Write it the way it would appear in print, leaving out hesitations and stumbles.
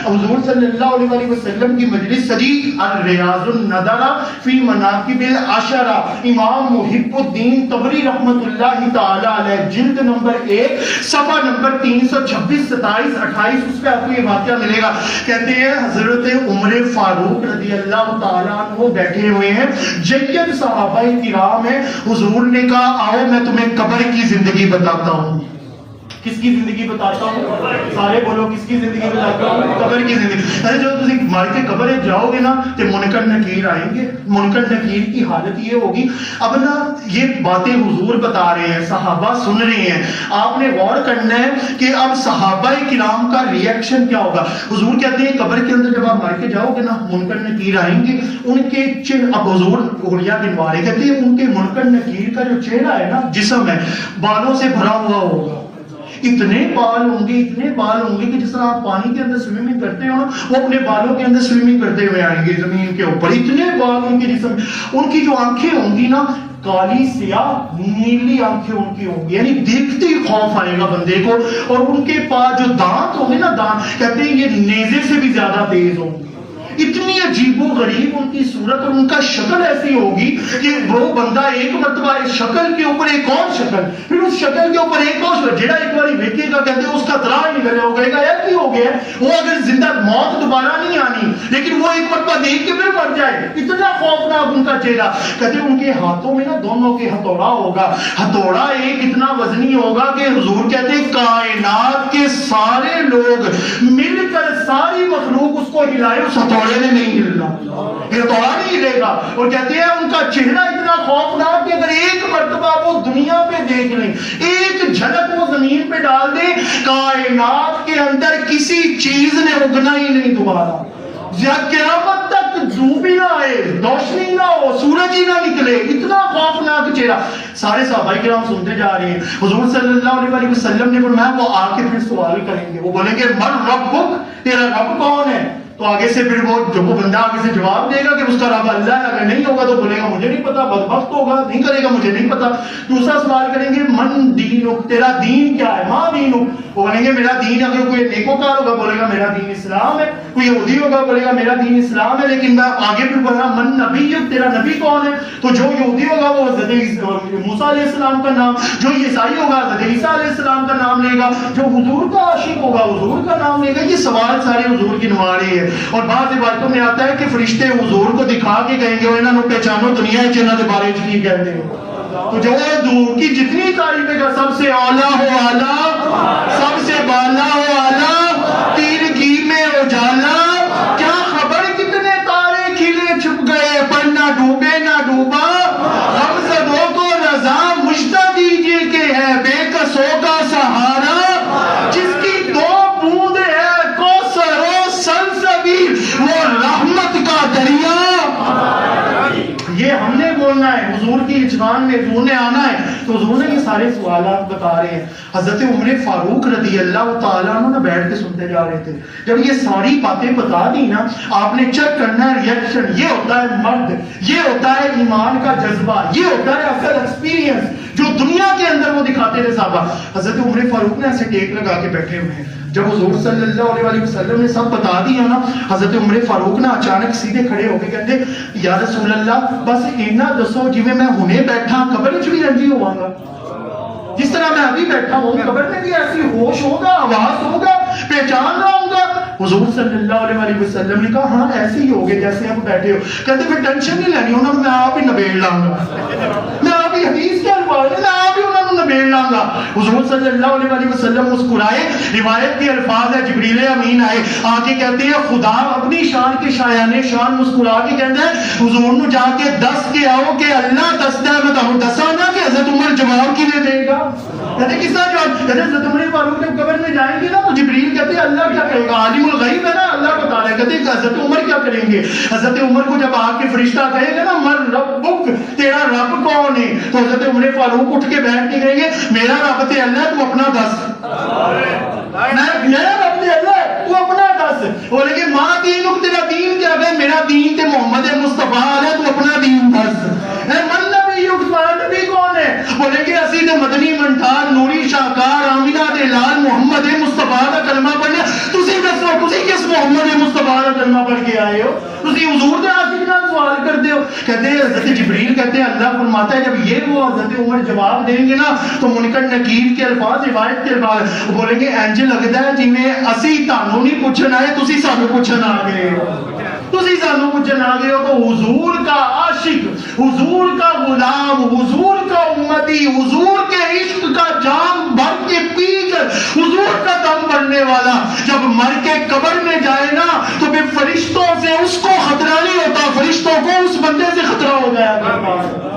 حضور صلی اللہ علیہ وسلم کی مجلس سجی الریاض النظرہ فی مناقب العشرہ، امام محب الدین طبری رحمت اللہ تعالی علیہ، جلد نمبر 1 صفحہ نمبر 326 27 28، اس پہ آپ کو یہ واقعہ ملے گا۔ کہتے ہیں حضرت عمر فاروق رضی اللہ تعالیٰ عنہ بیٹھے ہوئے ہیں، جید صحابہ کرام ہیں، حضور نے کہا آؤ میں تمہیں قبر کی زندگی بتاتا ہوں۔ کس کی زندگی بتاتا ہوں؟ سارے بولو کس کی زندگی بتاتا ہوں؟ قبر کی زندگی۔ ارے جو تم مار کے قبر جاؤ گے نا تو منکر نکیر آئیں گے، منکر نکیر کی حالت یہ ہوگی۔ اب نا یہ باتیں حضور بتا رہے ہیں، صحابہ سن رہے ہیں، آپ نے غور کرنا ہے کہ اب صحابہ کرام کا ری ایکشن کیا ہوگا۔ حضور کہتے ہیں قبر کے اندر جب آپ مار کے جاؤ گے نا منکر نکیر آئیں گے، ان کے اب حضور اڑیا گنوا رہے، کہتے ہیں ان کے منکر نکیر کا جو چہرہ ہے نا، جسم ہے، بالوں سے بھرا ہوا ہوگا۔ اتنے بال ہوں گے، اتنے بال ہوں گے کہ جس طرح آپ پانی کے اندر سوئمنگ کرتے ہو نا، وہ اپنے بالوں کے اندر سوئمنگ کرتے ہوئے آئیں گے زمین کے اوپر، اتنے بال ان کے جسم۔ ان کی جو آنکھیں ہوں گی نا کالی سیاہ نیلی آنکھیں ان کی ہوں گی، یعنی دیکھتے ہی خوف آئے گا بندے کو۔ اور ان کے پاس جو دانت ہوں گے نا، دانت کہتے ہیں یہ نیزے سے بھی زیادہ تیز ہوں گے۔ اتنی عجیب و غریب ان کی صورت، اور ان کا شکل ایسی ہوگی کہ وہ بندہ ایک مرتبہ اس شکل کے اوپر ایک اور شکل، پھر اس شکل کے اوپر ایک اور شکل، جڑا ایک باری دیکھے گا کہتے ہیں اس کا ترا ہی نکل جائے گا، ایسی ہو گیا وہ اگر زندہ موت دوبارہ نہیں آنی، لیکن وہ ایک مرتبہ دیکھ کے پھر مر جائے، اتنا خوفناک ان کا چہرہ۔ کہتے ہیں ان کے ہاتھوں میں نا دونوں کے ہتھوڑا ہوگا، ہتھوڑا ایک اتنا وزنی ہوگا کہ حضور کہتے ہیں کائنات کے سارے لوگ مل کر ساری مخلوق اس کو ہلائے، اس ہتھوڑے نے نہیں ہلنا، یہ توڑا نہیں ہلے گا۔ اور کہتے ہیں ان کا چہرہ اتنا خوفناک کہ اگر ایک مرتبہ وہ دنیا پہ دیکھ لیں، ایک جھلک وہ زمین پہ ڈال دیں، کائنات کے اندر کسی چیز نے اگنا ہی نہیں دوبارہ، یا قیامت تک دھوپ ہی نہ آئے، روشنی نہ ہو، سورج ہی نہ نکلے، اتنا خوفناک چہرہ۔ سارے صحابہ کرام سنتے جا رہے ہیں۔ حضور صلی اللہ علیہ وسلم نے فرمایا وہ آ کے پھر سوال کریں گے، وہ بولیں گے من ربک، تیرا رب کون ہے؟ تو آگے سے پھر وہ جو بندہ آگے سے جواب دے گا کہ اس کا رب اللہ ہے، اگر نہیں ہوگا تو بولے گا مجھے نہیں پتا، بدبخت ہوگا، نہیں کرے گا مجھے نہیں پتا۔ دوسرا سوال کریں گے من دینک، تیرا دین کیا ہے؟ ماں دینک، وہ بولیں گے میرا دین، اگر کوئی نیکوکار ہوگا بولے گا میرا دین اسلام ہے، کوئی یہودی ہوگا بولے گا میرا دین اسلام ہے، لیکن میں آگے پھر بول رہا من نبیک، تیرا نبی کون ہے؟ تو جو یہودی ہوگا وہ حضرت موسیٰ علیہ السلام کا نام، جو عیسائی ہوگا حضرت عیسیٰ علیہ السلام کا نام لے گا، جو حضور کا عاشق ہوگا حضور کا نام لے گا۔ یہ سوال سارے حضور کی نوارے ہیں۔ اور بعض روایتوں میں آتا ہے کہ فرشتے حضور کو دکھا کے کہیں گے انہوں نے پہچانو دنیا چنہ کے بارے کی کہتے ہو۔ تو جو حضور کی جتنی تعریفیں کا سب سے اعلیٰ ہو اعلیٰ، سب سے بالا ہو اعلیٰ، تیرگی میں اجالا، کیا خبر کتنے تارے کھلے چھپ گئے، پر نہ ڈوبے نہ ڈوبا، ہم زدوں کو رضا مجدہ دیجیے کہ ہے بے کسوں کا سہارا، جس کی دو بوند ہے کوثر و سلسبیل، وہ رحمت کا دریا۔ یہ ہم نے بولنا ہے، حضور کی اجوان میں حضور نے آنا ہے، تو حضور نے یہ سارے سوالات بتا رہے ہیں۔ حضرت عمر فاروق رضی اللہ تعالیٰ عنہ بیٹھ کے سنتے جا رہے تھے۔ جب یہ ساری باتیں بتا دی نا، آپ نے چیک کرنا ہے ریئیکشن، یہ ہوتا ہے مرد، یہ ہوتا ہے ایمان کا جذبہ، یہ ہوتا ہے اصل ایکسپیرینس جو دنیا کے اندر وہ دکھاتے تھے صحابہ۔ حضرت عمر فاروق نے ایسے ٹیک لگا کے بیٹھے ہوئے ہیں۔ جب حضور صلی اللہ علیہ وسلم نے سب بتا دیا نا، حضرت عمر فاروق نے اچانک سیدھے کھڑے ہو کے کہتے یا رسول اللہ بس اینا دسو جی میں ہنے بیٹھا قبر وچ بھی رنجی ہوا گا، جس طرح میں ابھی بیٹھا ہوں قبر میں بھی ایسی ہوش ہوگا، آواز ہوگا، پہچان رہا ہوں گا؟ حضور صلی اللہ علیہ وسلم نے کہا ہاں ایسے ہی ہوگے جیسے آپ بیٹھے ہو۔ کہتے پھر ٹینشن نہیں لینی، انہوں نے میں آپ ہی نبیڑ لاؤں گا، میں آپ ہی حدیث کے الفاظ میں آپ ہی انہوں نے نبیڑ لاؤں گا۔ حضور صلی اللہ علیہ وسلم مسکرائے، روایت کے الفاظ ہے جبریل امین آئے آ کے کہتے ہیں خدا اپنی شان کے شایان شان مسکرا کے کہتے ہیں حضور نو جا کے دس کے آؤ کہ اللہ دستا ہے، میں تمہیں دسا نا کہ حضرت عمر جواب کی دے گا۔ کہتے کس طرح جواب؟ کہتے حضرت عمر فاروق جب قبر میں جائیں گے نا تو جبریل کہتے ہیں اللہ کیا کرے گا، عالم الغیب ہے نا، اللہ بتا رہا ہے۔ کہتے ہیں حضرت عمر کیا کریں گے؟ حضرت عمر کو جب آ کے فرشتہ کہے گا نا من ربک، تیرا رب کون ہے؟ تو حضرت عمر فاروق اٹھ کے بیٹھ کے کہیں گے میرا رب تے اللہ ہے، تو اپنا دس۔ میرا رب تے اللہ ہے، تو اپنا دس۔ بولے کہ ماں دینک، تیرا دین کیا ہے؟ میرا دین تے محمد مصطفیٰ ہے، تو اپنا دین دس۔ من نبیک، تمہارا نبی کون ہے؟ بولے کہ اسی تے مدنی منٹار نوری شاہکار آمینہ دے لال محمد مصطفیٰ کا کلمہ پڑھنا، تسی دسو تسی کس محمد کلمہ پڑھ کے آئے ہو؟ تسی حضور دے عاشق نال سوال کرتے ہو. کہتے ہیں حضرت جبریل کہتے ہیں اللہ فرماتا ہے جب یہ وہ حضرت عمر جواب دیں گے نا تو منکر نکیر کے الفاظ روایت کے الفاظ بولیں گے انج لگتا ہے جی میں اسی تانوں نہیں پوچھن آئے تسی سانو پوچھن آ گئے ہو. تسی سانو پوچھن آ گئے ہو. تو حضور کا عاشق, حضور کا غلام, حضور کا امتی, حضور کے عشق کا جام بھر کے پی کر حضور کا دم بڑھنے والا جب مر کے قبر میں جائے نا تو پھر فرشتوں سے اس کو خطرہ نہیں ہوتا, فرشتوں کو اس بندے سے خطرہ ہو جائے گا.